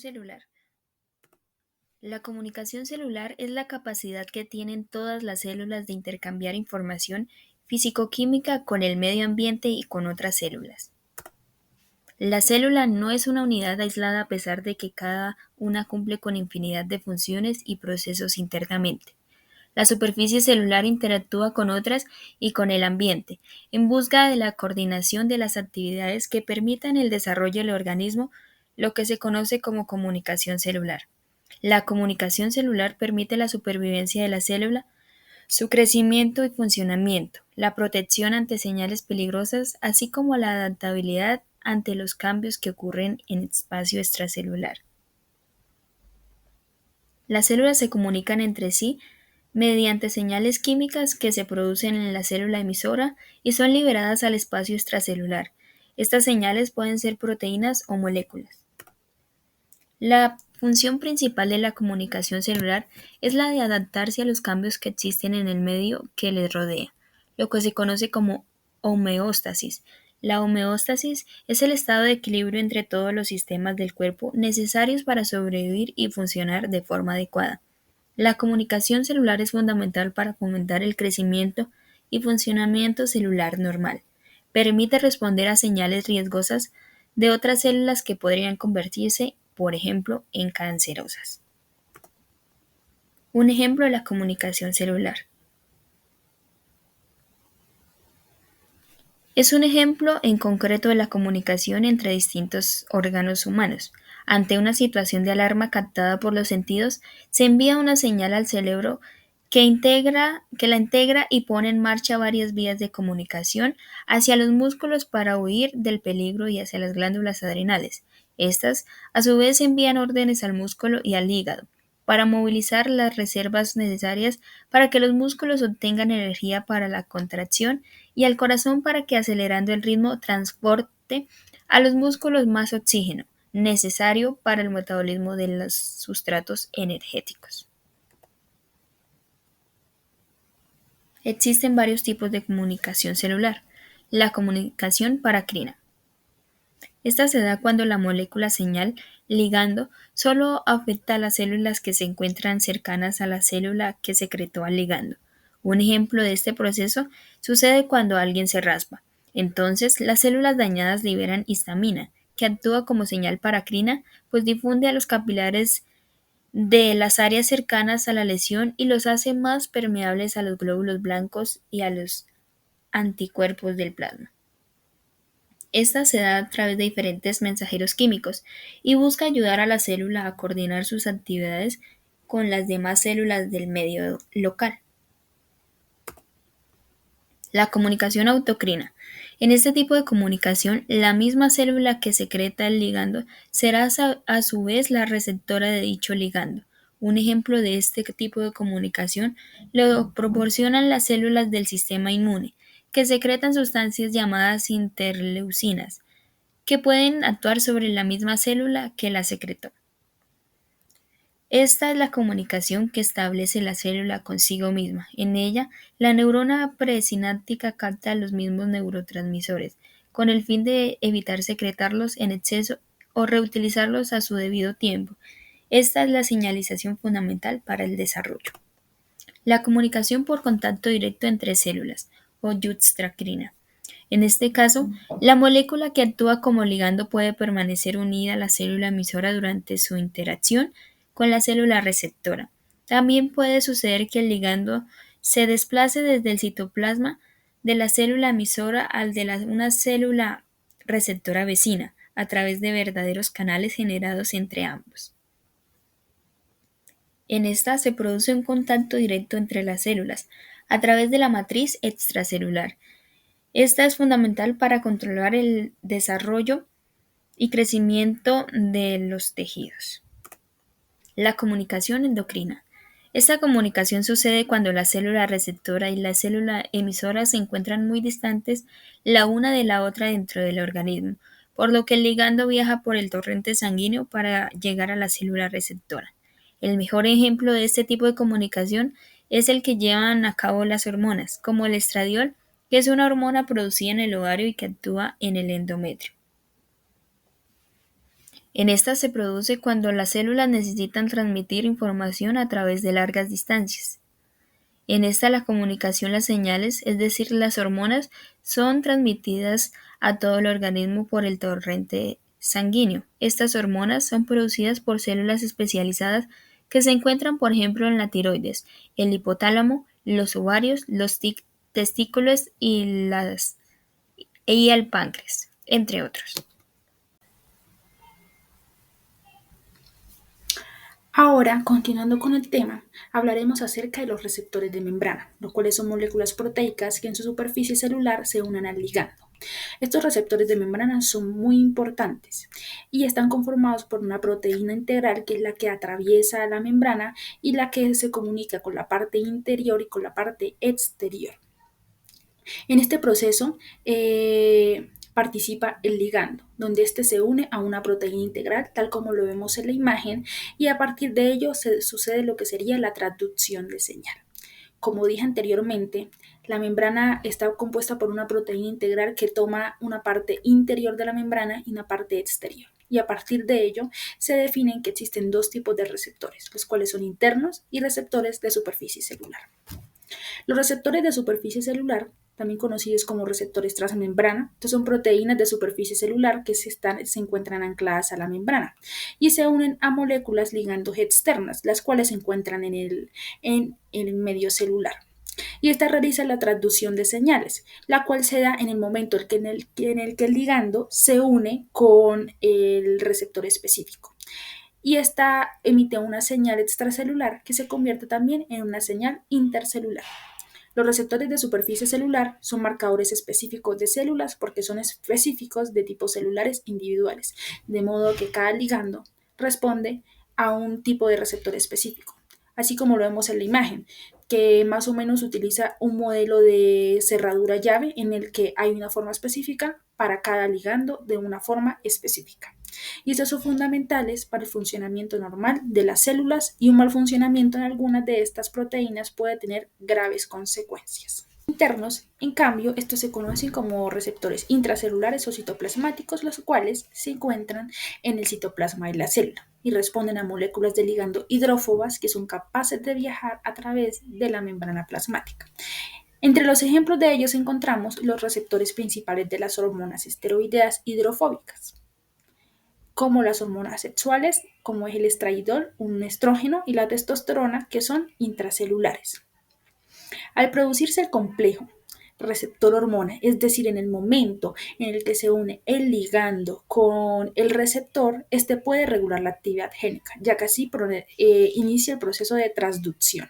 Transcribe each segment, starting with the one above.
celular. La comunicación celular es la capacidad que tienen todas las células de intercambiar información físico-química con el medio ambiente y con otras células. La célula no es una unidad aislada a pesar de que cada una cumple con infinidad de funciones y procesos internamente. La superficie celular interactúa con otras y con el ambiente, en busca de la coordinación de las actividades que permitan el desarrollo del organismo, lo que se conoce como comunicación celular. La comunicación celular permite la supervivencia de la célula, su crecimiento y funcionamiento, la protección ante señales peligrosas, así como la adaptabilidad ante los cambios que ocurren en el espacio extracelular. Las células se comunican entre sí mediante señales químicas que se producen en la célula emisora y son liberadas al espacio extracelular. Estas señales pueden ser proteínas o moléculas. La función principal de la comunicación celular es la de adaptarse a los cambios que existen en el medio que les rodea, lo que se conoce como homeostasis. La homeostasis es el estado de equilibrio entre todos los sistemas del cuerpo necesarios para sobrevivir y funcionar de forma adecuada. La comunicación celular es fundamental para fomentar el crecimiento y funcionamiento celular normal. Permite responder a señales riesgosas de otras células que podrían convertirse, por ejemplo, en cancerosas. Un ejemplo de la comunicación celular. Es un ejemplo en concreto de la comunicación entre distintos órganos humanos. Ante una situación de alarma captada por los sentidos, se envía una señal al cerebro que la integra y pone en marcha varias vías de comunicación hacia los músculos para huir del peligro y hacia las glándulas adrenales. Estas, a su vez, envían órdenes al músculo y al hígado para movilizar las reservas necesarias para que los músculos obtengan energía para la contracción y al corazón para que, acelerando el ritmo, transporte a los músculos más oxígeno, necesario para el metabolismo de los sustratos energéticos. Existen varios tipos de comunicación celular. La comunicación paracrina. Esta se da cuando la molécula señal ligando solo afecta a las células que se encuentran cercanas a la célula que secretó al ligando. Un ejemplo de este proceso sucede cuando alguien se raspa. Entonces, las células dañadas liberan histamina, que actúa como señal paracrina, pues difunde a los capilares de las áreas cercanas a la lesión y los hace más permeables a los glóbulos blancos y a los anticuerpos del plasma. Esta se da a través de diferentes mensajeros químicos y busca ayudar a la célula a coordinar sus actividades con las demás células del medio local. La comunicación autocrina. En este tipo de comunicación, la misma célula que secreta el ligando será a su vez la receptora de dicho ligando. Un ejemplo de este tipo de comunicación lo proporcionan las células del sistema inmune, que secretan sustancias llamadas interleucinas, que pueden actuar sobre la misma célula que la secretó. Esta es la comunicación que establece la célula consigo misma. En ella, la neurona presináptica capta los mismos neurotransmisores, con el fin de evitar secretarlos en exceso o reutilizarlos a su debido tiempo. Esta es la señalización fundamental para el desarrollo. La comunicación por contacto directo entre células, o yuxtacrina. En este caso, la molécula que actúa como ligando puede permanecer unida a la célula emisora durante su interacción con la célula receptora. También puede suceder que el ligando se desplace desde el citoplasma de la célula emisora al de una célula receptora vecina, a través de verdaderos canales generados entre ambos. En esta se produce un contacto directo entre las células, a través de la matriz extracelular. Esta es fundamental para controlar el desarrollo y crecimiento de los tejidos. La comunicación endocrina. Esta comunicación sucede cuando la célula receptora y la célula emisora se encuentran muy distantes la una de la otra dentro del organismo, por lo que el ligando viaja por el torrente sanguíneo para llegar a la célula receptora. El mejor ejemplo de este tipo de comunicación es el que llevan a cabo las hormonas, como el estradiol, que es una hormona producida en el ovario y que actúa en el endometrio. En esta se produce cuando las células necesitan transmitir información a través de largas distancias. En esta la comunicación, las señales, es decir, las hormonas, son transmitidas a todo el organismo por el torrente sanguíneo. Estas hormonas son producidas por células especializadas que se encuentran, por ejemplo, en la tiroides, el hipotálamo, los ovarios, los testículos y el páncreas, entre otros. Ahora, continuando con el tema, hablaremos acerca de los receptores de membrana, los cuales son moléculas proteicas que en su superficie celular se unen al ligando. Estos receptores de membrana son muy importantes y están conformados por una proteína integral que es la que atraviesa la membrana y la que se comunica con la parte interior y con la parte exterior. En este proceso participa el ligando, donde éste se une a una proteína integral, tal como lo vemos en la imagen, y a partir de ello sucede lo que sería la transducción de señal. Como dije anteriormente, la membrana está compuesta por una proteína integral que toma una parte interior de la membrana y una parte exterior. Y a partir de ello se definen que existen dos tipos de receptores, los cuales son internos y receptores de superficie celular. Los receptores de superficie celular, también conocidos como receptores transmembrana, son proteínas de superficie celular que se encuentran ancladas a la membrana y se unen a moléculas ligandos externas, las cuales se encuentran en el medio celular. Y esta realiza la transducción de señales, la cual se da en el momento en el que el ligando se une con el receptor específico. Y esta emite una señal extracelular que se convierte también en una señal intercelular. Los receptores de superficie celular son marcadores específicos de células porque son específicos de tipos celulares individuales, de modo que cada ligando responde a un tipo de receptor específico, así como lo vemos en la imagen, que más o menos utiliza un modelo de cerradura llave en el que hay una forma específica para cada ligando de una forma específica. Y estos son fundamentales para el funcionamiento normal de las células y un mal funcionamiento en algunas de estas proteínas puede tener graves consecuencias. Internos, en cambio, estos se conocen como receptores intracelulares o citoplasmáticos, los cuales se encuentran en el citoplasma de la célula y responden a moléculas de ligando hidrófobas que son capaces de viajar a través de la membrana plasmática. Entre los ejemplos de ellos encontramos los receptores principales de las hormonas esteroideas hidrofóbicas, como las hormonas sexuales, como es el estradiol, un estrógeno, y la testosterona, que son intracelulares. Al producirse el complejo receptor-hormona, es decir, en el momento en el que se une el ligando con el receptor, este puede regular la actividad génica, ya que así inicia el proceso de transducción.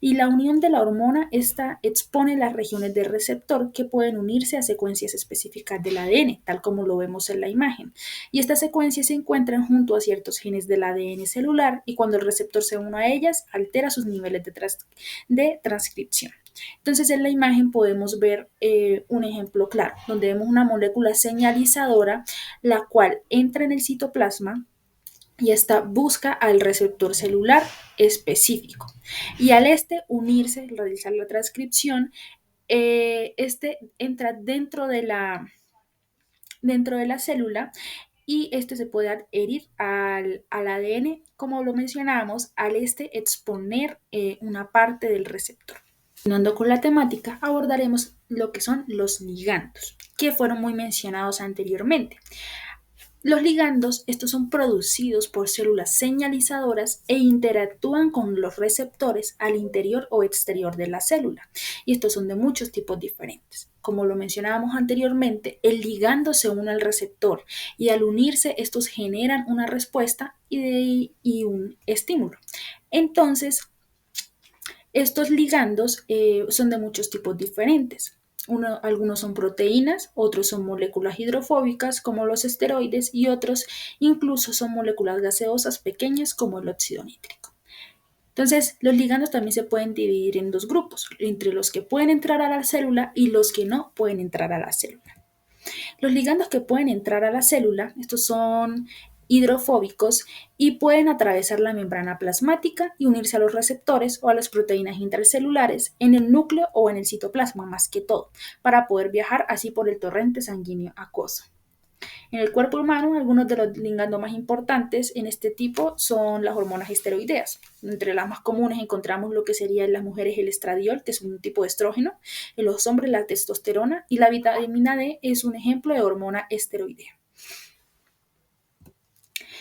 Y la unión de la hormona, esta expone las regiones del receptor que pueden unirse a secuencias específicas del ADN, tal como lo vemos en la imagen. Y estas secuencias se encuentran junto a ciertos genes del ADN celular y cuando el receptor se une a ellas, altera sus niveles de transcripción. Entonces en la imagen podemos ver un ejemplo claro, donde vemos una molécula señalizadora, la cual entra en el citoplasma y esta busca al receptor celular específico. Y al unirse, realizar la transcripción, este entra dentro de la célula y este se puede adherir al ADN, como lo mencionábamos, al exponer una parte del receptor. Continuando con la temática, abordaremos lo que son los ligandos, que fueron muy mencionados anteriormente. Los ligandos, estos son producidos por células señalizadoras e interactúan con los receptores al interior o exterior de la célula. Y estos son de muchos tipos diferentes. Como lo mencionábamos anteriormente, el ligando se une al receptor y al unirse estos generan una respuesta y un estímulo. Entonces, estos ligandos son de muchos tipos diferentes. Algunos son proteínas, otros son moléculas hidrofóbicas como los esteroides y otros incluso son moléculas gaseosas pequeñas como el óxido nítrico. Entonces, los ligandos también se pueden dividir en dos grupos, entre los que pueden entrar a la célula y los que no pueden entrar a la célula. Los ligandos que pueden entrar a la célula, estos son hidrofóbicos y pueden atravesar la membrana plasmática y unirse a los receptores o a las proteínas intracelulares en el núcleo o en el citoplasma más que todo, para poder viajar así por el torrente sanguíneo acuoso. En el cuerpo humano, algunos de los ligandos más importantes en este tipo son las hormonas esteroideas. Entre las más comunes encontramos lo que sería en las mujeres el estradiol, que es un tipo de estrógeno, en los hombres la testosterona, y la vitamina D es un ejemplo de hormona esteroidea.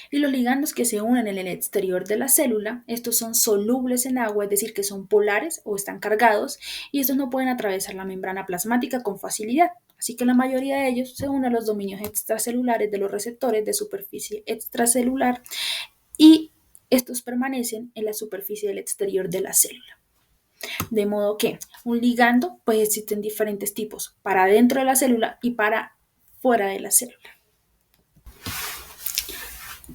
Y los ligandos que se unen en el exterior de la célula, estos son solubles en agua, es decir, que son polares o están cargados, y estos no pueden atravesar la membrana plasmática con facilidad. Así que la mayoría de ellos se unen a los dominios extracelulares de los receptores de superficie extracelular y estos permanecen en la superficie del exterior de la célula. De modo que un ligando, pues existen diferentes tipos, para dentro de la célula y para fuera de la célula.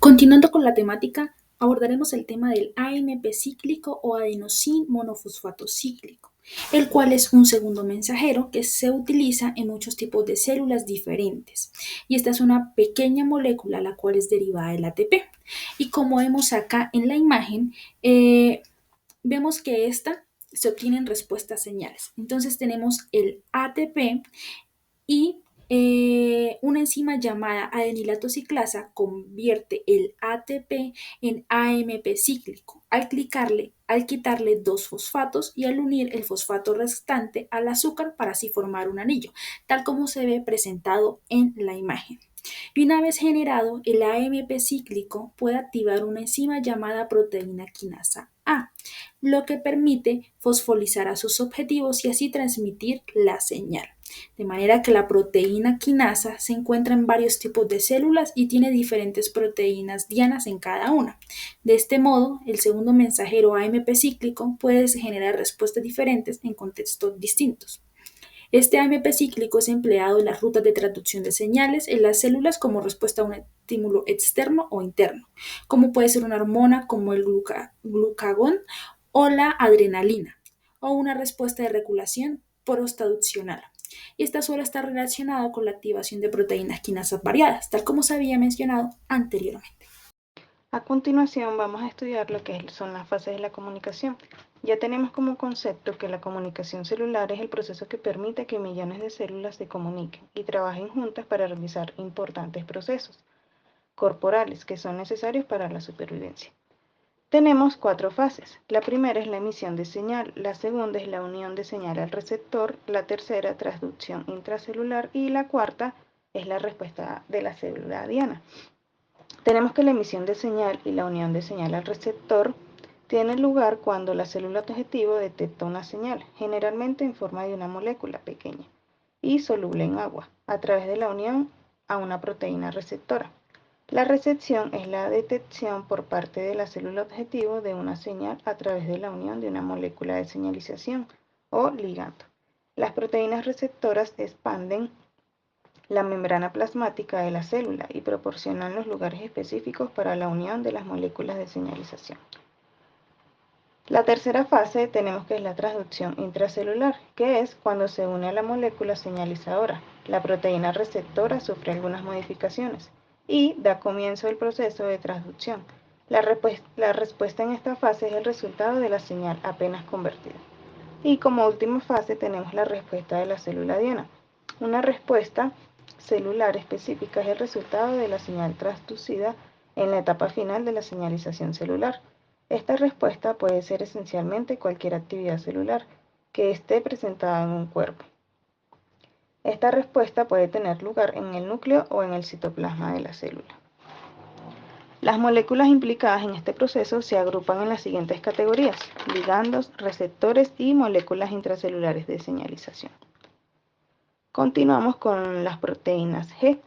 Continuando con la temática, abordaremos el tema del AMP cíclico o adenosín monofosfato cíclico, el cual es un segundo mensajero que se utiliza en muchos tipos de células diferentes. Y esta es una pequeña molécula la cual es derivada del ATP. Y como vemos acá en la imagen, vemos que esta se obtiene en respuesta a señales. Entonces tenemos el ATP y una enzima llamada adenilato ciclasa convierte el ATP en AMP cíclico al quitarle dos fosfatos y al unir el fosfato restante al azúcar para así formar un anillo, tal como se ve presentado en la imagen. Y una vez generado, el AMP cíclico puede activar una enzima llamada proteína quinasa A, lo que permite fosfolizar a sus objetivos y así transmitir la señal. De manera que la proteína quinasa se encuentra en varios tipos de células y tiene diferentes proteínas dianas en cada una. De este modo, el segundo mensajero AMP cíclico puede generar respuestas diferentes en contextos distintos. Este AMP cíclico es empleado en las rutas de traducción de señales en las células como respuesta a un estímulo externo o interno, como puede ser una hormona como el glucagón o la adrenalina, o una respuesta de regulación prostranduccional. Y esta suele estar relacionada con la activación de proteínas quinasas variadas, tal como se había mencionado anteriormente. A continuación vamos a estudiar lo que son las fases de la comunicación. Ya tenemos como concepto que la comunicación celular es el proceso que permite que millones de células se comuniquen y trabajen juntas para realizar importantes procesos corporales que son necesarios para la supervivencia. Tenemos 4 fases. La primera es la emisión de señal, la segunda es la unión de señal al receptor, la tercera transducción intracelular y la cuarta es la respuesta de la célula diana. Tenemos que la emisión de señal y la unión de señal al receptor tiene lugar cuando la célula objetivo detecta una señal, generalmente en forma de una molécula pequeña y soluble en agua, a través de la unión a una proteína receptora. La recepción es la detección por parte de la célula objetivo de una señal a través de la unión de una molécula de señalización o ligando. Las proteínas receptoras expanden la membrana plasmática de la célula y proporcionan los lugares específicos para la unión de las moléculas de señalización. La tercera fase tenemos que es la transducción intracelular, que es cuando se une a la molécula señalizadora. La proteína receptora sufre algunas modificaciones y da comienzo el proceso de transducción. La respuesta en esta fase es el resultado de la señal apenas convertida. Y como última fase tenemos la respuesta de la célula diana. Una respuesta celular específica es el resultado de la señal transducida en la etapa final de la señalización celular. Esta respuesta puede ser esencialmente cualquier actividad celular que esté presentada en un cuerpo. Esta respuesta puede tener lugar en el núcleo o en el citoplasma de la célula. Las moléculas implicadas en este proceso se agrupan en las siguientes categorías: ligandos, receptores y moléculas intracelulares de señalización. Continuamos con las proteínas G.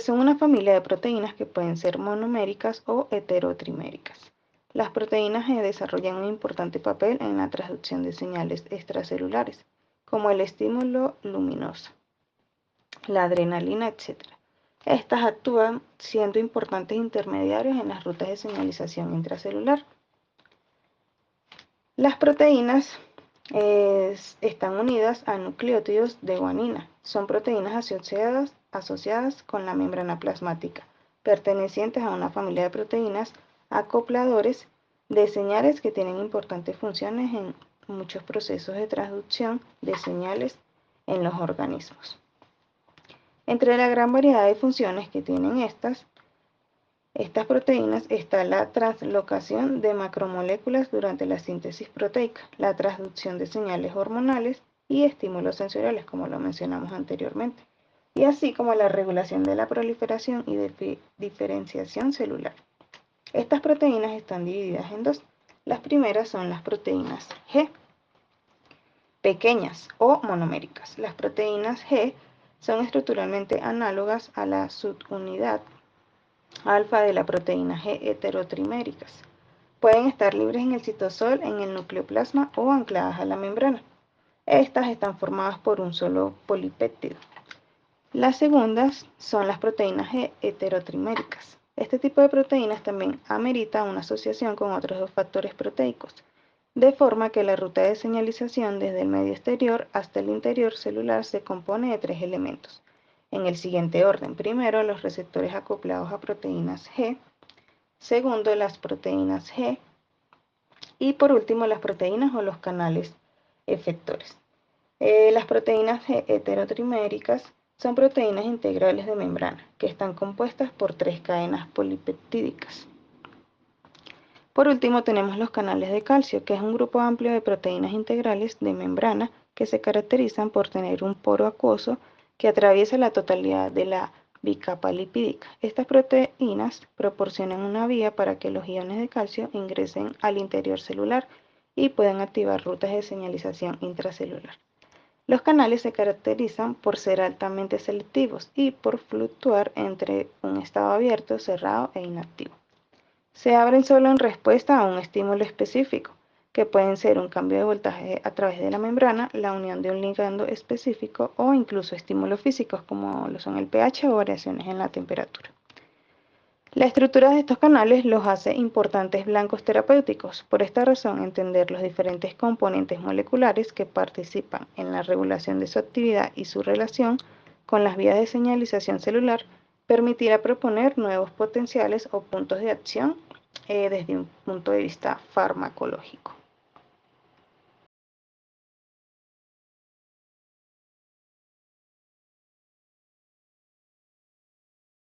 Son una familia de proteínas que pueden ser monoméricas o heterotriméricas. Las proteínas G desarrollan un importante papel en la transducción de señales extracelulares, como el estímulo luminoso, la adrenalina, etc. Estas actúan siendo importantes intermediarios en las rutas de señalización intracelular. Las proteínas están unidas a nucleótidos de guanina. Son proteínas asociadas con la membrana plasmática, pertenecientes a una familia de proteínas acopladores de señales que tienen importantes funciones en muchos procesos de transducción de señales en los organismos. Entre la gran variedad de funciones que tienen estas proteínas está la translocación de macromoléculas durante la síntesis proteica, la transducción de señales hormonales y estímulos sensoriales, como lo mencionamos anteriormente, y así como la regulación de la proliferación y diferenciación celular. Estas proteínas están divididas en dos. Las primeras son las proteínas G, pequeñas o monoméricas. Las proteínas G son estructuralmente análogas a la subunidad alfa de la proteína G heterotriméricas. Pueden estar libres en el citosol, en el nucleoplasma o ancladas a la membrana. Estas están formadas por un solo polipéptido. Las segundas son las proteínas G heterotriméricas. Este tipo de proteínas también amerita una asociación con otros dos factores proteicos, de forma que la ruta de señalización desde el medio exterior hasta el interior celular se compone de tres elementos, en el siguiente orden. Primero, los receptores acoplados a proteínas G. Segundo, las proteínas G. Y por último, las proteínas o los canales efectores. Las proteínas G heterotriméricas son proteínas integrales de membrana, que están compuestas por tres cadenas polipeptídicas. Por último, tenemos los canales de calcio, que es un grupo amplio de proteínas integrales de membrana que se caracterizan por tener un poro acuoso que atraviesa la totalidad de la bicapa lipídica. Estas proteínas proporcionan una vía para que los iones de calcio ingresen al interior celular y puedan activar rutas de señalización intracelular. Los canales se caracterizan por ser altamente selectivos y por fluctuar entre un estado abierto, cerrado e inactivo. Se abren solo en respuesta a un estímulo específico, que pueden ser un cambio de voltaje a través de la membrana, la unión de un ligando específico o incluso estímulos físicos como lo son el pH o variaciones en la temperatura. La estructura de estos canales los hace importantes blancos terapéuticos. Por esta razón, entender los diferentes componentes moleculares que participan en la regulación de su actividad y su relación con las vías de señalización celular permitirá proponer nuevos potenciales o puntos de acción desde un punto de vista farmacológico.